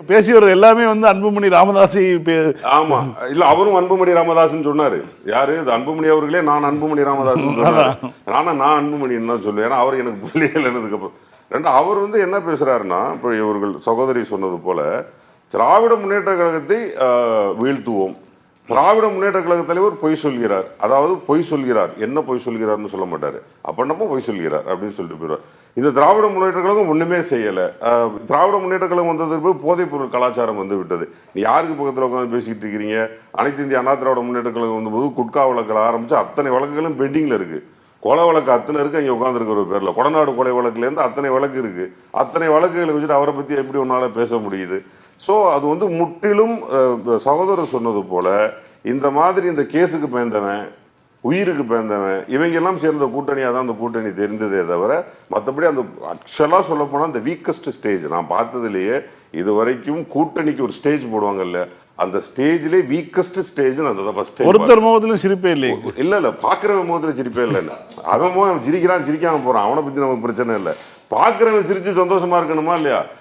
பேசியவர் எல்லாமே வந்து அன்புமணி ராமதாஸை ஆமா இல்ல அவரும் அன்புமணி ராமதாஸ்ன்னு சொன்னாரு. யாரு அன்புமணி அவர்களே நான் அன்புமணி ராமதாஸ் சொன்னாரு. நான் அன்புமணின்னு தான் சொல்லுவேன். ஏன்னா அவர் எனக்கு புள்ளியலனதுக்கு அப்புறம் ரெண்டு அவர் வந்து என்ன பேசுறாருன்னா, இப்போ இவர்கள் சகோதரி சொன்னது போல திராவிட முன்னேற்ற கழகத்தை வீழ்த்துவோம், திராவிட முன்னேற்ற கழக தலைவர் பொய் சொல்கிறார், அதாவது பொய் சொல்கிறார், என்ன பொய் சொல்கிறார்னு சொல்ல மாட்டாரு, அப்ப பொய் சொல்கிறார் அப்படின்னு சொல்லிட்டு போயிடுவார். இந்த திராவிட முன்னேற்ற கழகம் ஒண்ணுமே செய்யல. திராவிட முன்னேற்ற கழகம் வந்ததற்கு போதைப் பொருள் கலாச்சாரம் வந்து விட்டது. நீ யாருக்கு பக்கத்தில் உட்காந்து பேசிட்டு இருக்கிறீங்க? அனைத்து இந்திய அண்ணா திராவிட முன்னேற்ற கழகம் வந்தபோது குட்கா வழக்கில் ஆரம்பிச்சு அத்தனை வழக்குகளும் பெண்டிங்ல இருக்கு. கொலை வழக்கு அத்தனை இருக்கு அங்கே உட்காந்துருக்கிற பேர்ல. கொடநாடு கொலை வழக்குல இருந்து அத்தனை வழக்கு இருக்கு. அத்தனை வழக்குகளை வச்சுட்டு அவரை பத்தி எப்படி ஒன்னால பேச முடியுது? ஸோ அது வந்து முற்றிலும் சகோதரர் சொன்னது போல இந்த மாதிரி இந்த கேஸுக்கு பயந்தவன், உயிருக்கு பயந்தவன், இவங்க எல்லாம் சேர்ந்த கூட்டணியாக தான் அந்த கூட்டணி தெரிந்ததே தவிர மற்றபடி அந்த ஆக்சுவலாக சொல்ல போனால் அந்த வீக்கஸ்ட் ஸ்டேஜ் நான் பார்த்ததுலேயே இது வரைக்கும் கூட்டணிக்கு ஒரு ஸ்டேஜ் போடுவாங்கல்ல, அந்த ஸ்டேஜ்லேயே வீக்கஸ்ட் ஸ்டேஜ் அந்த ஃபர்ஸ்ட். ஒருத்தர் முகத்திலும் சிரிப்பே இல்லை. இல்லை பார்க்குறவன் முகத்தில் சிரிப்பே இல்லை. அவன் சிரிக்கிறான் சிரிக்காம போகிறான், அவனை பற்றி நமக்கு பிரச்சனை இல்லை. பார்க்குறவன் சிரிச்சு சந்தோஷமா இருக்கணுமா இல்லையா?